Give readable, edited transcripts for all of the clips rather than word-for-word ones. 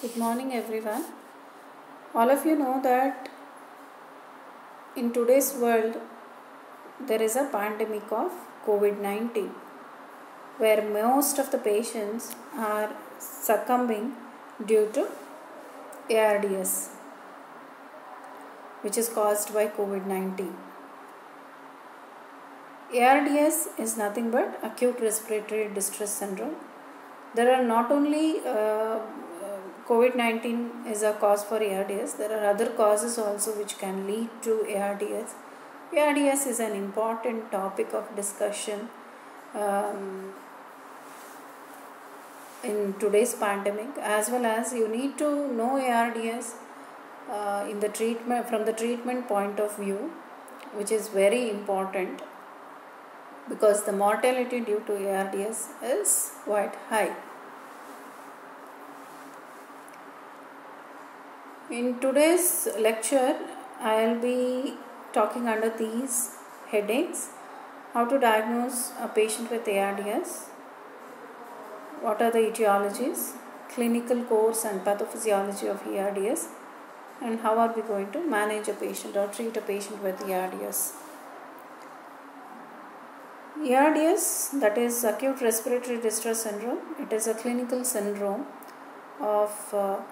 Good morning, everyone. All of you know that in today's world there is a pandemic of COVID 19 where most of the patients are succumbing due to ARDS, which is caused by COVID 19. ARDS is nothing but acute respiratory distress syndrome. There are not only COVID 19 is a cause for ARDS, there are other causes also which can lead to ARDS. ARDS is an important topic of discussion in today's pandemic, as well as you need to know ARDS in the treatment from the treatment point of view, which is very important because the mortality due to ARDS is quite high. In today's lecture, I will be talking under these headings: how to diagnose a patient with ARDS, what are the etiologies, clinical course and pathophysiology of ARDS, and how are we going to manage a patient or treat a patient with ARDS. ARDS, that is acute respiratory distress syndrome, it is a clinical syndrome of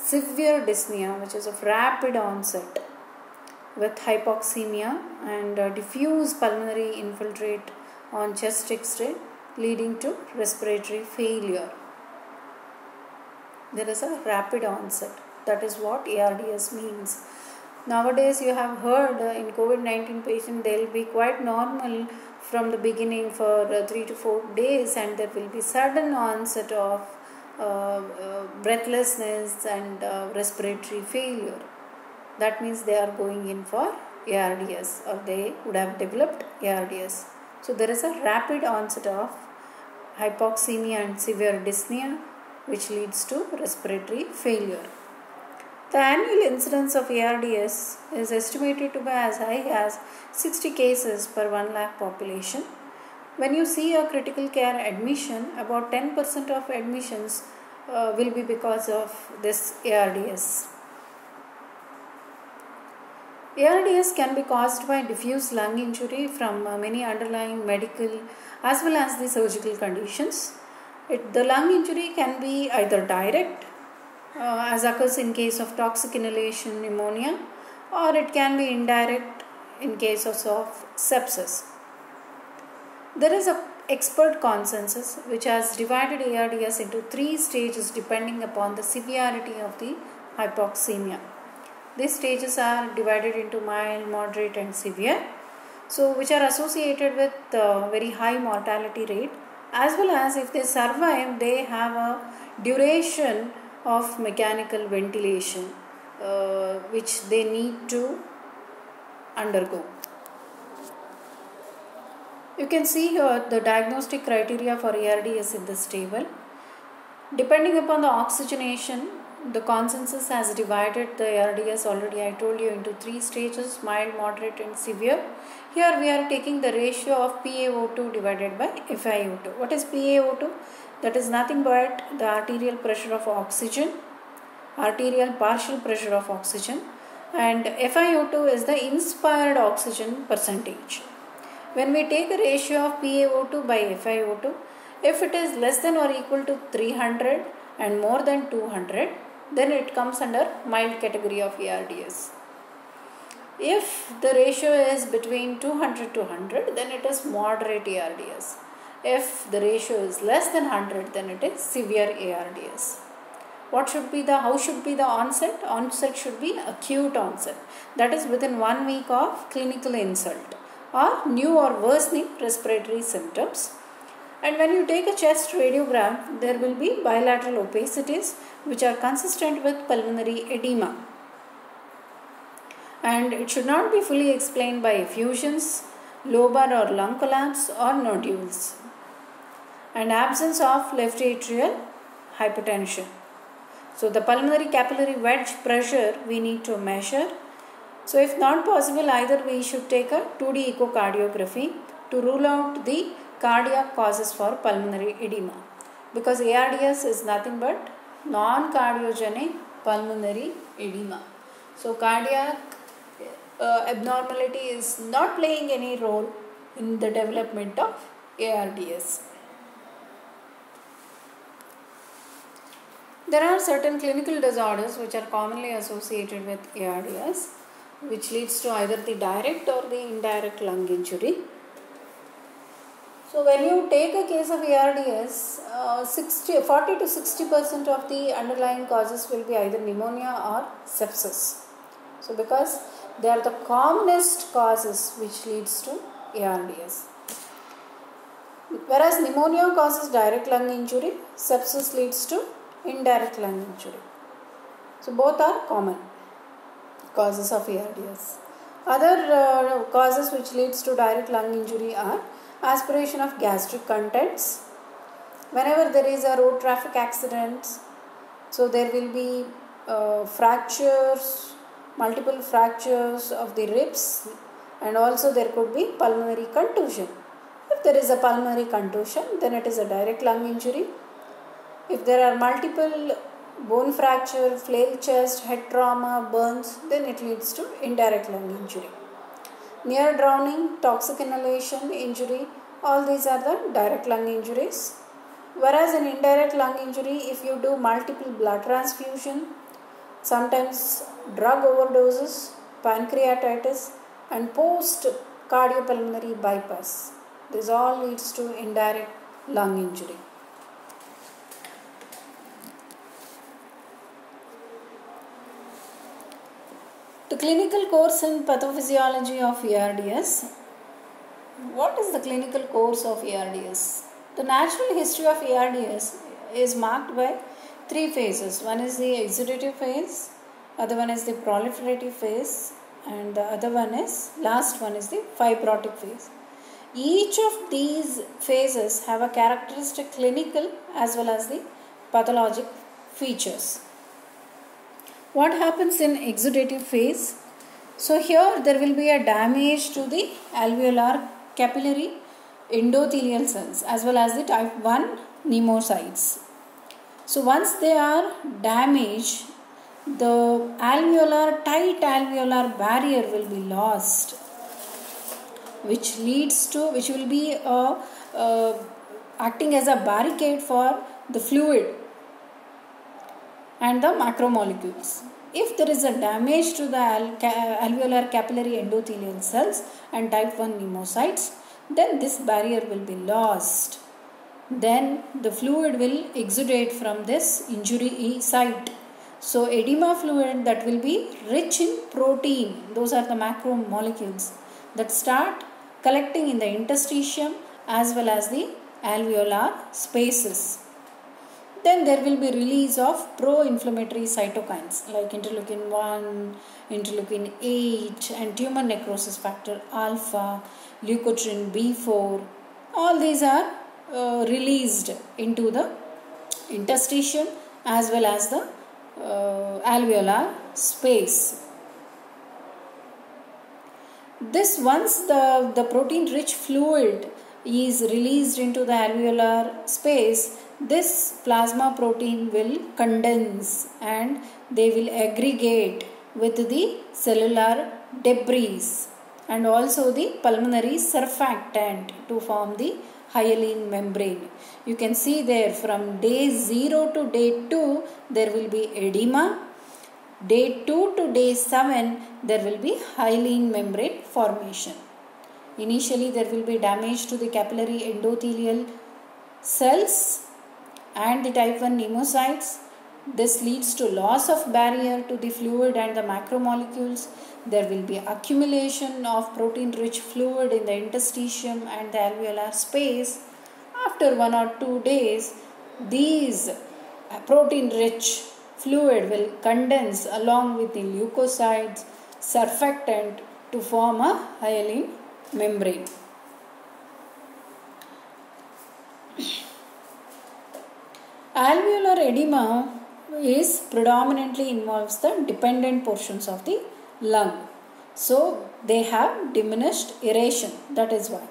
severe dyspnea, which is of rapid onset with hypoxemia and diffuse pulmonary infiltrate on chest X-ray leading to respiratory failure. There is a rapid onset. That is what ARDS means. Nowadays you have heard in COVID-19 patient they will be quite normal from the beginning for 3 to 4 days, and there will be sudden onset of breathlessness and respiratory failure. That means they are going in for ARDS, or they would have developed ARDS. So there is a rapid onset of hypoxemia and severe dyspnea, which leads to respiratory failure. The annual incidence of ARDS is estimated to be as high as 60 cases per 1 lakh population. When you see a critical care admission, about 10% of admissions will be because of this ARDS. ARDS can be caused by diffuse lung injury from many underlying medical as well as the surgical conditions. The lung injury can be either direct, as occurs in case of toxic inhalation pneumonia, or it can be indirect in cases of sepsis. There is an expert consensus which has divided ARDS into 3 stages depending upon the severity of the hypoxemia. These stages are divided into mild, moderate and severe, so which are associated with very high mortality rate, as well as if they survive, they have a duration of mechanical ventilation which they need to undergo. You can see here the diagnostic criteria for ARDS in this table. Depending upon the oxygenation, the consensus has divided the ARDS, already I told you, into 3 stages: mild, moderate and severe. Here we are taking the ratio of PaO2 divided by FiO2. What is PaO2? That is nothing but the arterial pressure of oxygen, arterial partial pressure of oxygen, and FiO2 is the inspired oxygen percentage. When we take a ratio of PaO2 by FiO2, if it is less than or equal to 300 and more than 200, then it comes under mild category of ARDS. If the ratio is between 200 to 100, then it is moderate ARDS. If the ratio is less than 100, then it is severe ARDS. How should be the onset? Onset should be acute onset. That is within 1 week of clinical insult or new or worsening respiratory symptoms. And when you take a chest radiogram, there will be bilateral opacities which are consistent with pulmonary edema. And it should not be fully explained by effusions, lobar or lung collapse or nodules. And absence of left atrial hypertension. So the pulmonary capillary wedge pressure we need to measure. So if not possible, either we should take a 2D echocardiography to rule out the cardiac causes for pulmonary edema, because ARDS is nothing but non-cardiogenic pulmonary edema. So cardiac abnormality is not playing any role in the development of ARDS. There are certain clinical disorders which are commonly associated with ARDS, which leads to either the direct or the indirect lung injury. So when you take a case of ARDS, 40 to 60% of the underlying causes will be either pneumonia or sepsis. So because they are the commonest causes which leads to ARDS. Whereas pneumonia causes direct lung injury, sepsis leads to indirect lung injury. So both are common causes of ARDS. Other causes which leads to direct lung injury are aspiration of gastric contents. Whenever there is a road traffic accident, so there will be fractures, multiple fractures of the ribs, and also there could be pulmonary contusion. If there is a pulmonary contusion, then it is a direct lung injury. If there are multiple bone fracture, flail chest, head trauma, burns, then it leads to indirect lung injury. Near drowning, toxic inhalation injury, all these are the direct lung injuries. Whereas in indirect lung injury, if you do multiple blood transfusion, sometimes drug overdoses, pancreatitis, and post cardiopulmonary bypass, this all leads to indirect lung injury. The clinical course and pathophysiology of ARDS. What is the clinical course of ARDS? The natural history of ARDS is marked by three phases. One is the exudative phase, other one is the proliferative phase, and the other one is, last one is the fibrotic phase. Each of these phases have a characteristic clinical as well as the pathologic features. What happens in exudative phase? So here there will be a damage to the alveolar capillary endothelial cells as well as the type 1 pneumocytes. So once they are damaged, the tight alveolar barrier will be lost, which will be acting as a barricade for the fluid and the macromolecules. If there is a damage to the alveolar capillary endothelial cells and type 1 pneumocytes, then this barrier will be lost. Then the fluid will exudate from this injury site. So edema fluid that will be rich in protein, those are the macromolecules that start collecting in the interstitium as well as the alveolar spaces. Then there will be release of pro-inflammatory cytokines like interleukin 1, interleukin 8 and tumor necrosis factor alpha, leukotriene B4. All these are released into the interstitium as well as the alveolar space. This once the protein rich fluid is released into the alveolar space, this plasma protein will condense and they will aggregate with the cellular debris and also the pulmonary surfactant to form the hyaline membrane. You can see there from day 0 to day 2 there will be edema. Day 2 to day 7 there will be hyaline membrane formation. Initially there will be damage to the capillary endothelial cells and the type 1 pneumocytes. This leads to loss of barrier to the fluid and the macromolecules. There will be accumulation of protein rich fluid in the interstitium and the alveolar space. After 1 or 2 days, these protein rich fluid will condense along with the leukocytes, surfactant to form a hyaline membrane. Alveolar edema is predominantly involves the dependent portions of the lung. So they have diminished aeration, that is why.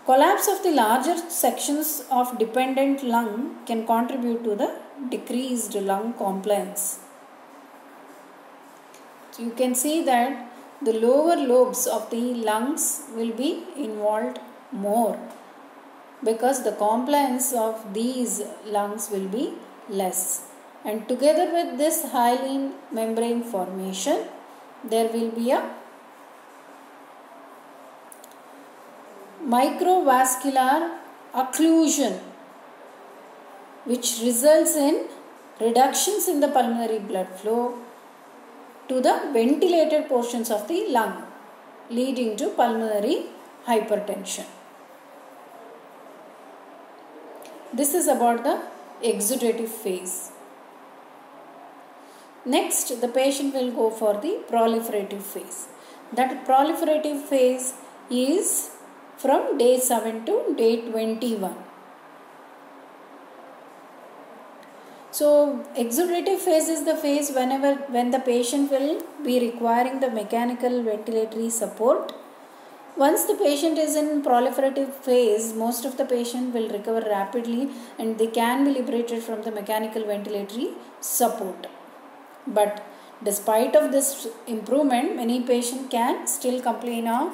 Collapse of the larger sections of dependent lung can contribute to the decreased lung compliance. So you can see that the lower lobes of the lungs will be involved more because the compliance of these lungs will be less. And together with this hyaline membrane formation, there will be a microvascular occlusion which results in reductions in the pulmonary blood flow to the ventilated portions of the lung, leading to pulmonary hypertension. This is about the exudative phase. Next, the patient will go for the proliferative phase. That proliferative phase is from day 7 to day 21. So, exudative phase is the phase when the patient will be requiring the mechanical ventilatory support. Once the patient is in proliferative phase, most of the patient will recover rapidly and they can be liberated from the mechanical ventilatory support. But despite of this improvement, many patients can still complain of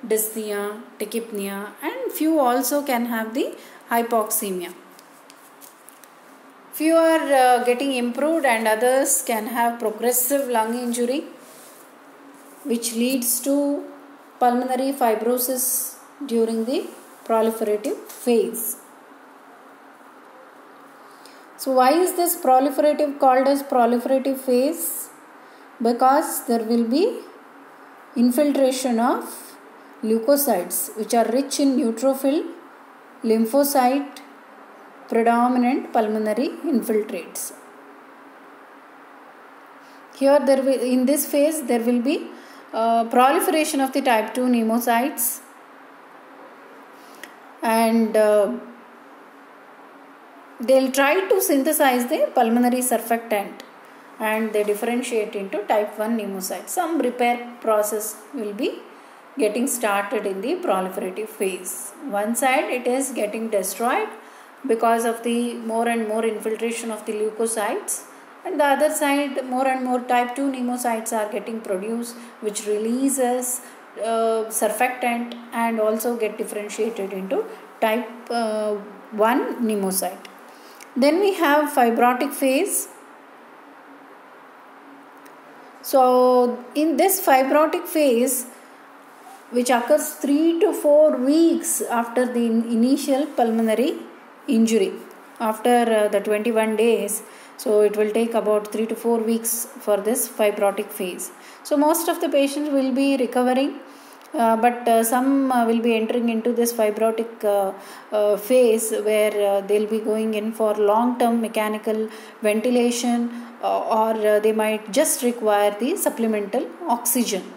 dyspnea, tachypnea, and few also can have the hypoxemia. Few are getting improved and others can have progressive lung injury which leads to pulmonary fibrosis during the proliferative phase. So why is this proliferative called as proliferative phase? Because there will be infiltration of leukocytes which are rich in neutrophil, lymphocyte, predominant pulmonary infiltrates. Here in this phase there will be proliferation of the type 2 pneumocytes and they'll try to synthesize the pulmonary surfactant and they differentiate into type 1 pneumocytes. Some repair process will be getting started in the proliferative phase. One side it is getting destroyed because of the more and more infiltration of the leukocytes, and the other side more and more type 2 pneumocytes are getting produced which releases surfactant and also get differentiated into type 1 pneumocyte. Then we have fibrotic phase. So in this fibrotic phase, which occurs 3 to 4 weeks after the initial pulmonary injury, after the 21 days, so it will take about 3 to 4 weeks for this fibrotic phase. So most of the patients will be recovering, but some will be entering into this fibrotic phase where they'll be going in for long-term mechanical ventilation or they might just require the supplemental oxygen.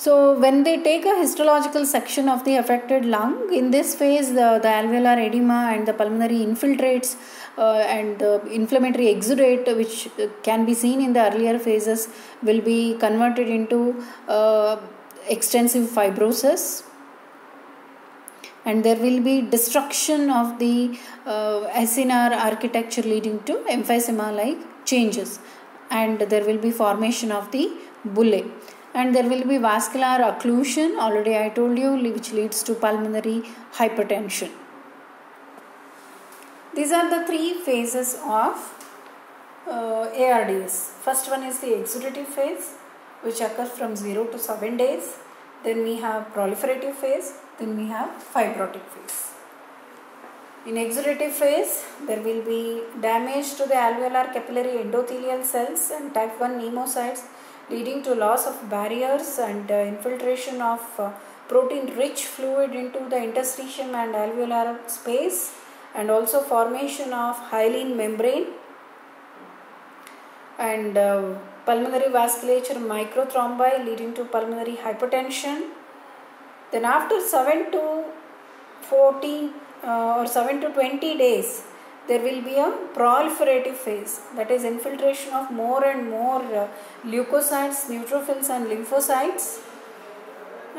So when they take a histological section of the affected lung, in this phase the alveolar edema and the pulmonary infiltrates and the inflammatory exudate which can be seen in the earlier phases will be converted into extensive fibrosis, and there will be destruction of the acinar architecture leading to emphysema like changes, and there will be formation of the bullae. And there will be vascular occlusion, already I told you, which leads to pulmonary hypertension. These are the 3 phases of ARDS. First one is the exudative phase, which occurs from 0 to 7 days. Then we have proliferative phase. Then we have fibrotic phase. In exudative phase, there will be damage to the alveolar capillary endothelial cells and type 1 pneumocytes, leading to loss of barriers and infiltration of protein-rich fluid into the interstitium and alveolar space, and also formation of hyaline membrane and pulmonary vasculature microthrombi leading to pulmonary hypertension. Then after 7 to 14 or 7 to 20 days, there will be a proliferative phase, that is infiltration of more and more leukocytes, neutrophils and lymphocytes,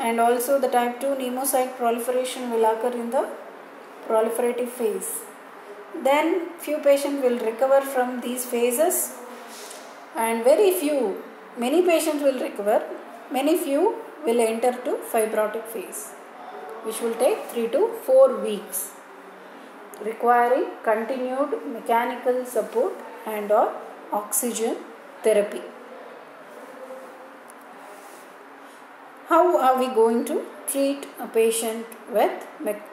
and also the type 2 pneumocyte proliferation will occur in the proliferative phase. Then few patients will recover from these phases, and many patients will recover, many few will enter to fibrotic phase, which will take 3 to 4 weeks, requiring continued mechanical support and or oxygen therapy. How are we going to treat a patient with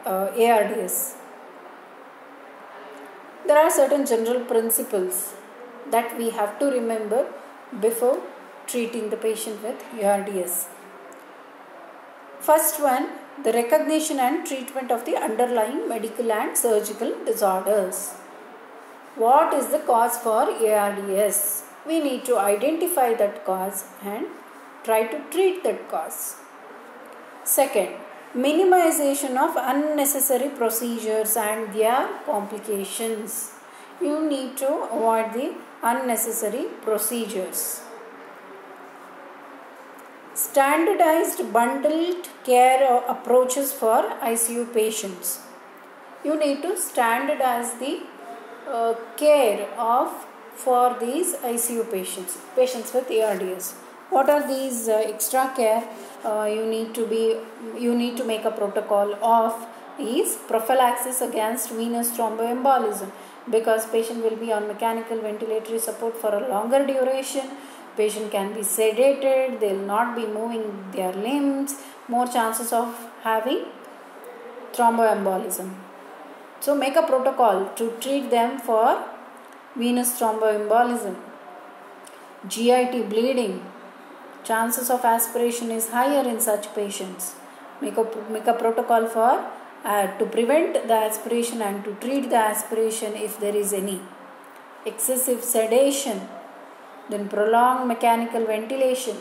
ARDS? There are certain general principles that we have to remember before treating the patient with ARDS. First one, the recognition and treatment of the underlying medical and surgical disorders. What is the cause for ARDS? We need to identify that cause and try to treat that cause. Second, minimization of unnecessary procedures and their complications. You need to avoid the unnecessary procedures. Standardized bundled care approaches for ICU patients. You need to standardize the care for these ICU patients with ARDS. What are these extra care you need to make a protocol of is prophylaxis against venous thromboembolism, because patient will be on mechanical ventilatory support for a longer duration. Patient can be sedated, they will not be moving their limbs, more chances of having thromboembolism. So make a protocol to treat them for venous thromboembolism. GIT bleeding, chances of aspiration is higher in such patients. Make a protocol for to prevent the aspiration and to treat the aspiration if there is any. Excessive sedation, then prolonged mechanical ventilation,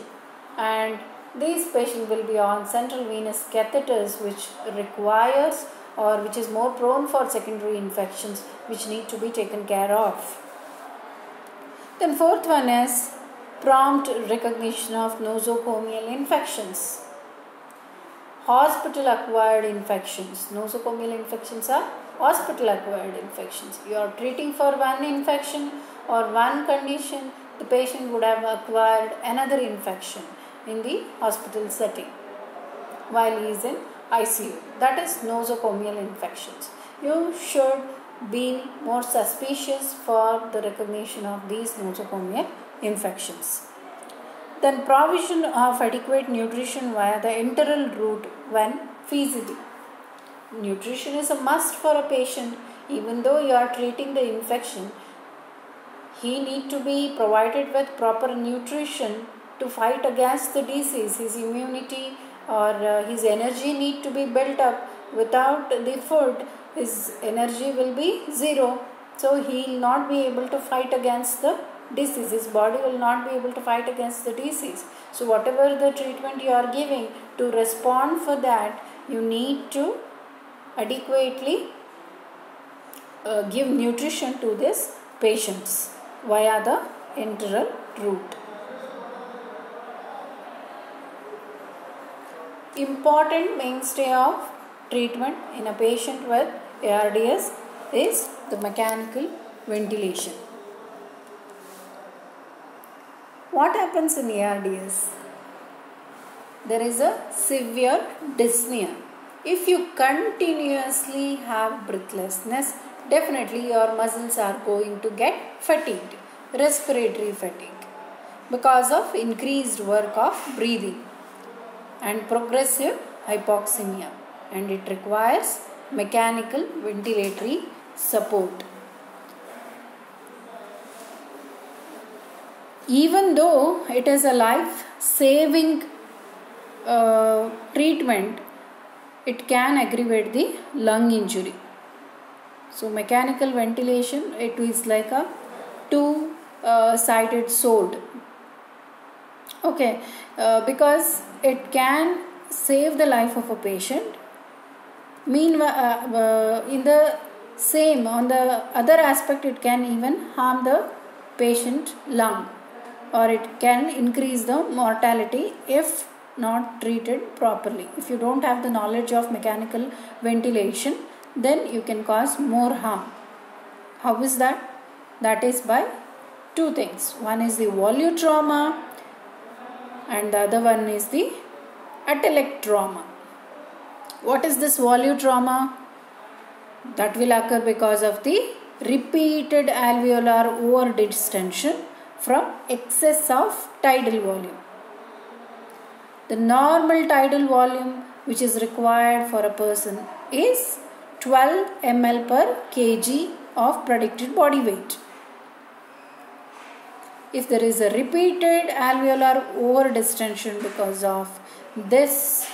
and these patients will be on central venous catheters, which requires or which is more prone for secondary infections, which need to be taken care of. Then fourth one is prompt recognition of nosocomial infections. Hospital acquired infections. Nosocomial infections are hospital acquired infections. You are treating for one infection or one condition, the patient would have acquired another infection in the hospital setting while he is in ICU. That is nosocomial infections. You should be more suspicious for the recognition of these nosocomial infections. Then provision of adequate nutrition via the enteral route when feasible. Nutrition is a must for a patient. Even though you are treating the infection, he need to be provided with proper nutrition to fight against the disease. His immunity or his energy need to be built up. Without the food, his energy will be zero. So he will not be able to fight against the disease. His body will not be able to fight against the disease. So whatever the treatment you are giving, to respond for that, you need to adequately give nutrition to these patients via the enteral route. Important mainstay of treatment in a patient with ARDS is the mechanical ventilation. What happens in ARDS? There is a severe dyspnea. If you continuously have breathlessness, definitely your muscles are going to get fatigued, respiratory fatigue, because of increased work of breathing and progressive hypoxemia, and it requires mechanical ventilatory support. Even though it is a life-saving treatment, it can aggravate the lung injury. So mechanical ventilation, it is like a two-sided sword. Okay, because it can save the life of a patient. Meanwhile, on the other aspect, it can even harm the patient lung, or it can increase the mortality if not treated properly. If you don't have the knowledge of mechanical ventilation, then you can cause more harm. How is that? That is by two things. One is the volutrauma and the other one is the atelectrauma. What is this volutrauma? That will occur because of the repeated alveolar overdistension from excess of tidal volume. The normal tidal volume which is required for a person is 12 ml per kg of predicted body weight. If there is a repeated alveolar overdistension because of this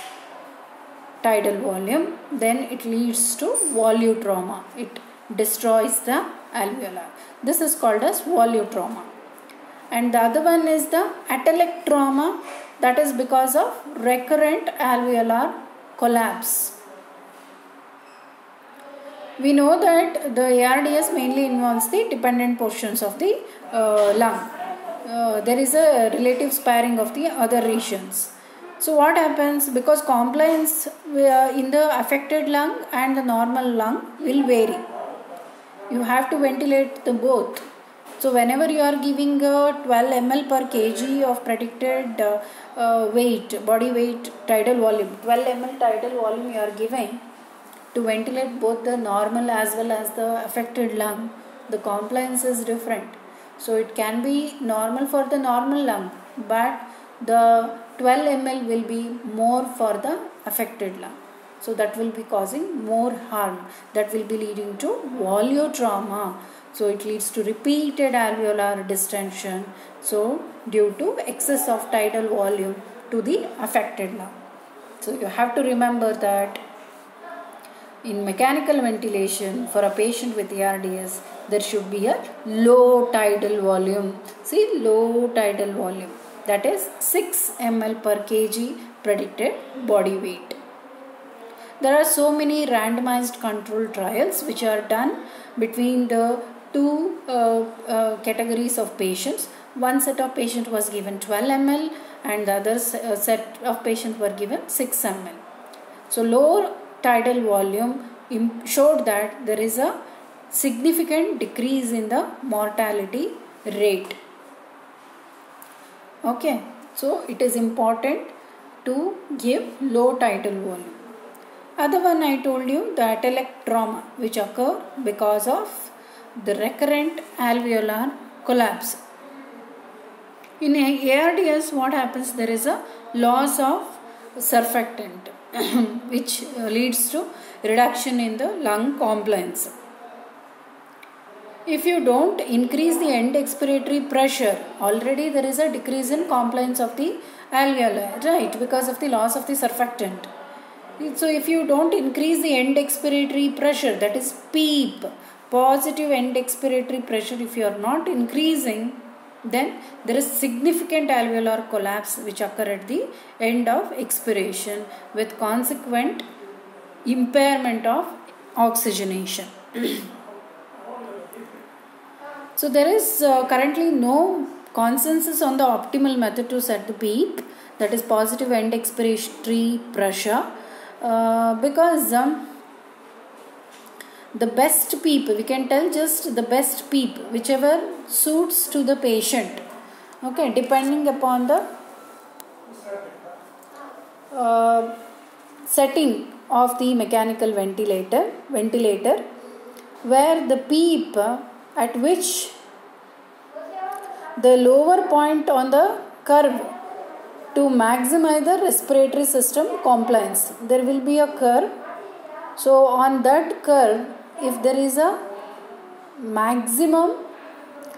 tidal volume, then it leads to volutrauma. It destroys the alveolar. This is called as volutrauma. And the other one is the atelectrauma. That is because of recurrent alveolar collapse. We know that the ARDS mainly involves the dependent portions of the lung. There is a relative sparing of the other regions. So what happens? Because compliance in the affected lung and the normal lung will vary. You have to ventilate the both. So whenever you are giving 12 ml per kg of predicted weight, body weight, tidal volume, 12 ml tidal volume you are giving to ventilate both the normal as well as the affected lung, the compliance is different. So it can be normal for the normal lung, but the 12 ml will be more for the affected lung. So that will be causing more harm. That will be leading to volutrauma. So it leads to repeated alveolar distension. So due to excess of tidal volume to the affected lung. So you have to remember that in mechanical ventilation for a patient with ARDS, there should be a low tidal volume. See, low tidal volume. That is 6 ml per kg predicted body weight. There are so many randomized controlled trials which are done between the two categories of patients. One set of patients was given 12 ml and the other set of patients were given 6 ml. So low tidal volume showed that there is a significant decrease in the mortality rate. Okay, so it is important to give low tidal volume. Other one I told you, the atelectrauma, which occur because of the recurrent alveolar collapse. In ARDS, what happens? There is a loss of surfactant which leads to reduction in the lung compliance. If you don't increase the end expiratory pressure, already there is a decrease in compliance of the alveoli, right, because of the loss of the surfactant. So if you don't increase the end expiratory pressure, that is PEEP, positive end expiratory pressure, if you are not increasing, then there is significant alveolar collapse which occur at the end of expiration with consequent impairment of oxygenation. So there is currently no consensus on the optimal method to set the PEEP, that is positive end expiratory pressure, because the best PEEP, we can tell just the best PEEP, whichever suits to the patient, okay, depending upon the setting of the mechanical ventilator, where the PEEP at which the lower point on the curve to maximize the respiratory system compliance. There will be a curve. So on that curve, if there is a maximum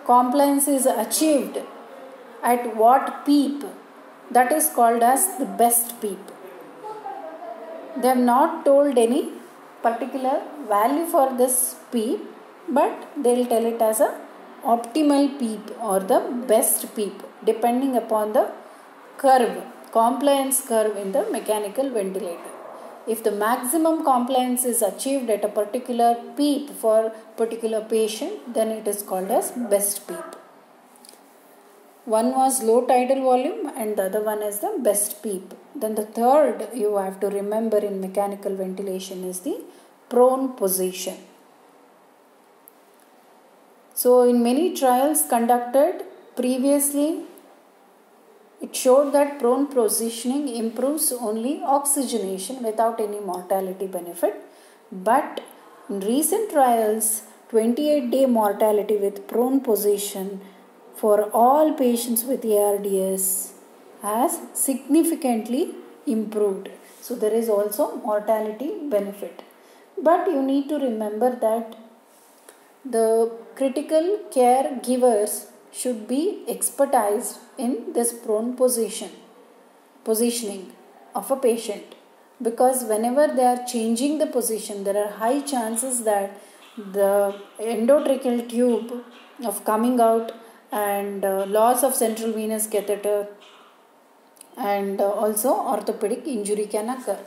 compliance is achieved at what PEEP, that is called as the best PEEP. They have not told any particular value for this PEEP, but they will tell it as a optimal PEEP or the best PEEP depending upon the curve, compliance curve in the mechanical ventilator. If the maximum compliance is achieved at a particular PEEP for particular patient, then it is called as best PEEP. One was low tidal volume and the other one is the best PEEP. Then the third you have to remember in mechanical ventilation is the prone position. So in many trials conducted previously, it showed that prone positioning improves only oxygenation without any mortality benefit. But in recent trials, 28-day mortality with prone position for all patients with ARDS has significantly improved. So there is also mortality benefit. But you need to remember that the critical care givers should be expertised in this prone positioning of a patient, because whenever they are changing the position, there are high chances that the endotracheal tube of coming out and loss of central venous catheter and also orthopedic injury can occur.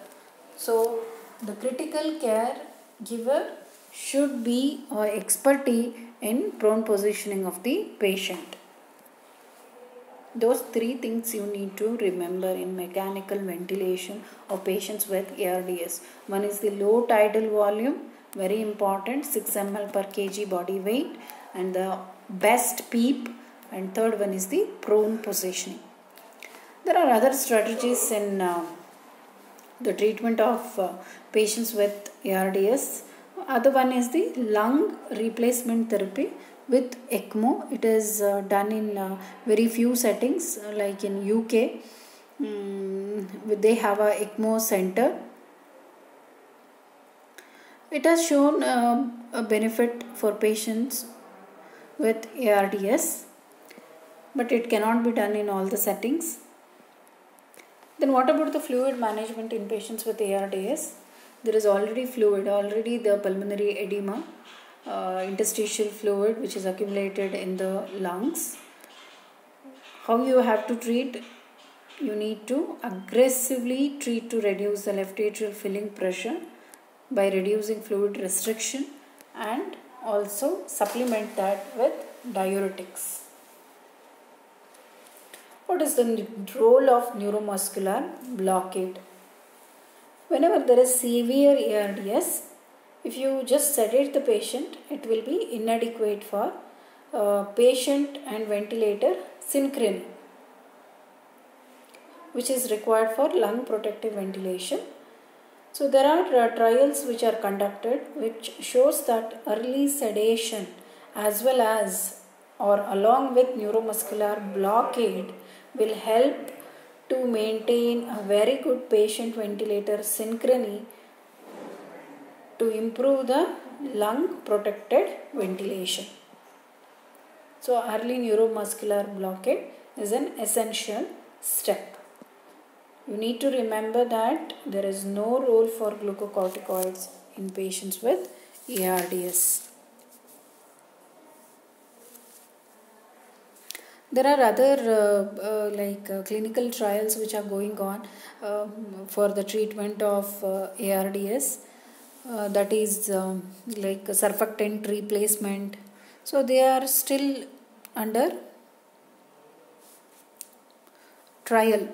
So the critical care giver should be expertise in prone positioning of the patient. Those three things you need to remember in mechanical ventilation of patients with ARDS. One is the low tidal volume, very important, 6 ml per kg body weight, and the best PEEP, and third one is the prone positioning. There are other strategies in the treatment of patients with ARDS. Other one is the lung replacement therapy with ECMO. It is done in very few settings, like in UK. They have a ECMO center. It has shown a benefit for patients with ARDS, but it cannot be done in all the settings. Then what about the fluid management in patients with ARDS? There is already fluid, already the pulmonary edema, interstitial fluid which is accumulated in the lungs. How you have to treat? You need to aggressively treat to reduce the left atrial filling pressure by reducing fluid restriction, and also supplement that with diuretics. What is the role of neuromuscular blockade? Whenever there is severe ARDS, if you just sedate the patient, it will be inadequate for patient and ventilator synchrony, which is required for lung protective ventilation. So there are trials which are conducted which shows that early sedation as well as or along with neuromuscular blockade will help to maintain a very good patient ventilator synchrony to improve the lung protected ventilation. So early neuromuscular blockade is an essential step. You need to remember that there is no role for glucocorticoids in patients with ARDS. There are other clinical trials which are going on for the treatment of ARDS, that is like surfactant replacement. So they are still under trial.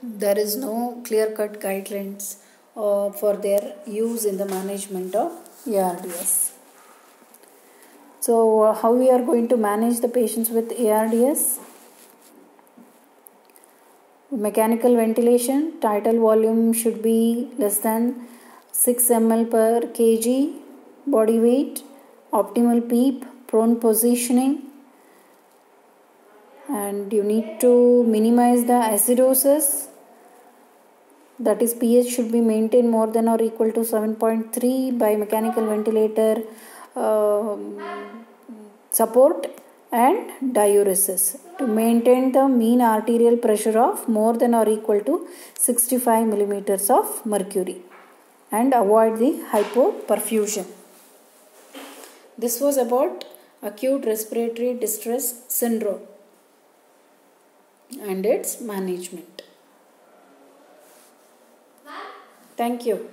There is no clear-cut guidelines for their use in the management of ARDS. So how we are going to manage the patients with ARDS? Mechanical ventilation, tidal volume should be less than 6 ml per kg body weight, optimal PEEP, prone positioning, and you need to minimize the acidosis. That is, pH should be maintained more than or equal to 7.3 by mechanical ventilator support, and diuresis to maintain the mean arterial pressure of more than or equal to 65 millimeters of mercury and avoid the hypoperfusion. This was about acute respiratory distress syndrome and its management. Thank you.